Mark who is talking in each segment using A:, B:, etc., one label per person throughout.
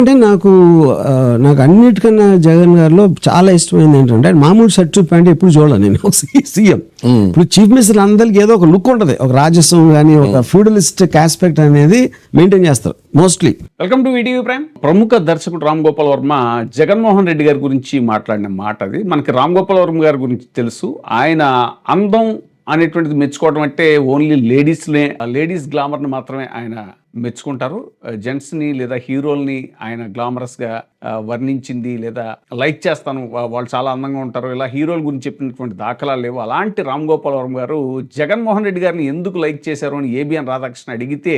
A: అంటే నాకు అన్నిటికన్నా జగన్ గారిలో చాలా ఇష్టమైంది ఏంటంటే మామూలు షర్ట్ ప్యాంట్ ఎప్పుడు చూడాలి నేను సీఎం. ఇప్పుడు చీఫ్ మినిస్టర్ అందరికి ఏదో ఒక లుక్ ఉంటుంది, ఒక రాజస్వం కానీ ఒక ఫ్యూడలిస్టిక్ ఆస్పెక్ట్ అనేది మెయింటైన్ చేస్తారు mostly.
B: Welcome to ETV prime. ప్రముఖ దర్శకుడు రామ్ గోపాల్ వర్మ జగన్మోహన్ రెడ్డి గారి గురించి మాట్లాడిన మాట అది. మనకి రామ్ గోపాల్ వర్మ గారి గురించి తెలుసు. ఆయన అందం అనేటువంటిది మెచ్చుకోవడం అంటే ఓన్లీ లేడీస్ గ్లామర్ని మాత్రమే ఆయన మెచ్చుకుంటారు. జెంట్స్ని లేదా హీరోల్ని ఆయన గ్లామరస్గా వర్ణించింది లేదా లైక్ చేస్తాను, వాళ్ళు చాలా అందంగా ఉంటారు, ఇలా హీరోల గురించి చెప్పినటువంటి దాఖలాలు లేవు. అలాంటి రామ్ గోపాల్ వర్మ గారు జగన్మోహన్ రెడ్డి గారిని ఎందుకు లైక్ చేశారు అని ఏబిఎన్ రాధాకృష్ణ అడిగితే,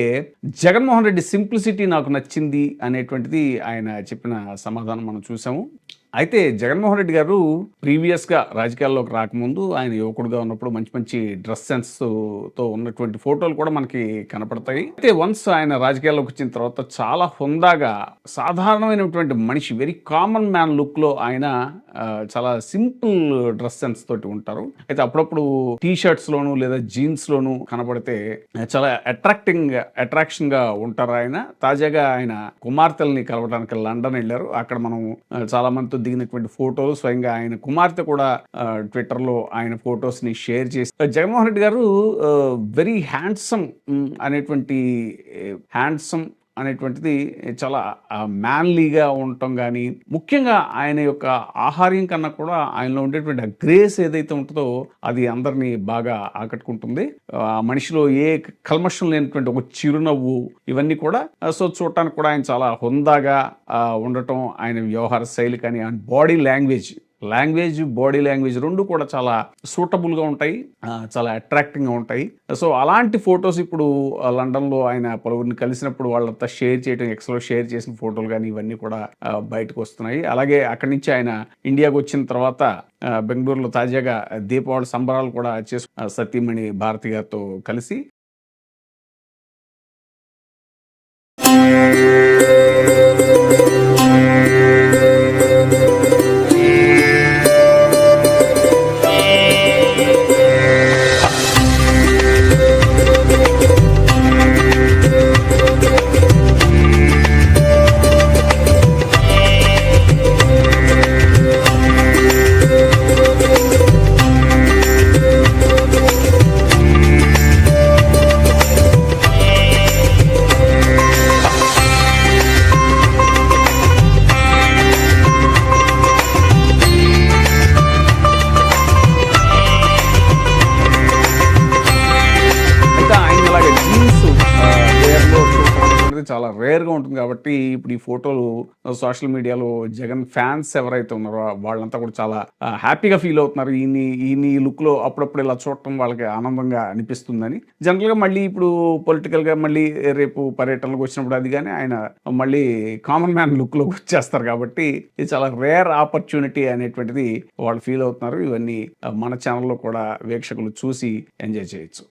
B: జగన్మోహన్ రెడ్డి సింప్లిసిటీ నాకు నచ్చింది అనేటువంటిది ఆయన చెప్పిన సమాధానం మనం చూసాము. అయితే జగన్మోహన్ రెడ్డి గారు ప్రీవియస్గా రాజకీయాల్లోకి రాకముందు ఆయన యువకుడుగా ఉన్నప్పుడు మంచి మంచి డ్రెస్ సెన్స్తో ఉన్నటువంటి ఫోటోలు కూడా మనకి కనపడతాయి. అయితే వన్స్ ఆయన రాజకీయాల్లోకి వచ్చిన తర్వాత చాలా హుందాగా సాధారణమైనటువంటి మనిషి, వెరీ కామన్ మ్యాన్ లుక్లో ఆయన చాలా సింపుల్ డ్రెస్ సెన్స్ తోటి ఉంటారు. అయితే అప్పుడప్పుడు టీ షర్ట్స్లోను లేదా జీన్స్లోను కనపడితే చాలా అట్రాక్షన్గా ఉంటారు. ఆయన తాజాగా ఆయన కుమార్తెల్ని కలవడానికి లండన్ వెళ్ళారు. అక్కడ మనం చాలా మందితో దిగినటువంటి ఫోటోలు, స్వయంగా ఆయన కుమార్తె కూడా ట్విట్టర్లో ఆయన ఫొటోస్ని షేర్ చేసి, జగన్మోహన్ రెడ్డి గారు వెరీ హ్యాండ్సమ్ అనేటువంటిది చాలా మ్యాన్లీగా ఉండటం కానీ, ముఖ్యంగా ఆయన యొక్క ఆహార్యం కన్నా కూడా ఆయనలో ఉండేటువంటి గ్రేస్ ఏదైతే ఉంటుందో అది అందరినీ బాగా ఆకట్టుకుంటుంది. ఆ మనిషిలో ఏ కల్మషం లేనటువంటి ఒక చిరునవ్వు, ఇవన్నీ కూడా సో చూడటానికి కూడా ఆయన చాలా హుందాగా ఉండటం, ఆయన వ్యవహార శైలి కానీ, ఆయన బాడీ బాడీ లాంగ్వేజ్ రెండు కూడా చాలా సూటబుల్గా ఉంటాయి, చాలా అట్రాక్టింగ్గా ఉంటాయి. సో అలాంటి ఫొటోస్ ఇప్పుడు లండన్లో ఆయన పలువురిని కలిసినప్పుడు వాళ్ళంతా షేర్ చేయడం, ఎక్స్లో షేర్ చేసిన ఫోటోలు కానీ ఇవన్నీ కూడా బయటకు వస్తున్నాయి. అలాగే అక్కడి నుంచి ఆయన ఇండియాకు వచ్చిన తర్వాత బెంగళూరులో తాజాగా దీపావళి సంబరాలు కూడా చేసు సతీమణి భారతి గారితో కలిసి చాలా రేర్గా ఉంటుంది. కాబట్టి ఇప్పుడు ఈ ఫోటోలు సోషల్ మీడియాలో జగన్ ఫ్యాన్స్ ఎవరైతే ఉన్నారో వాళ్ళంతా కూడా చాలా హ్యాపీగా ఫీల్ అవుతున్నారు. ఈయన ఈ లుక్లో అప్పుడప్పుడు ఇలా చూడటం వాళ్ళకి ఆనందంగా అనిపిస్తుందని. జనరల్గా మళ్ళీ ఇప్పుడు పొలిటికల్గా మళ్ళీ రేపు పర్యటనలకు వచ్చినప్పుడు అది కానీ ఆయన మళ్ళీ కామన్ మ్యాన్ లుక్లోకి వచ్చేస్తారు. కాబట్టి ఇది చాలా రేర్ ఆపర్చునిటీ అనేటువంటిది వాళ్ళు ఫీల్ అవుతున్నారు. ఇవన్నీ మన ఛానల్లో కూడా వీక్షకులు చూసి ఎంజాయ్ చేయొచ్చు.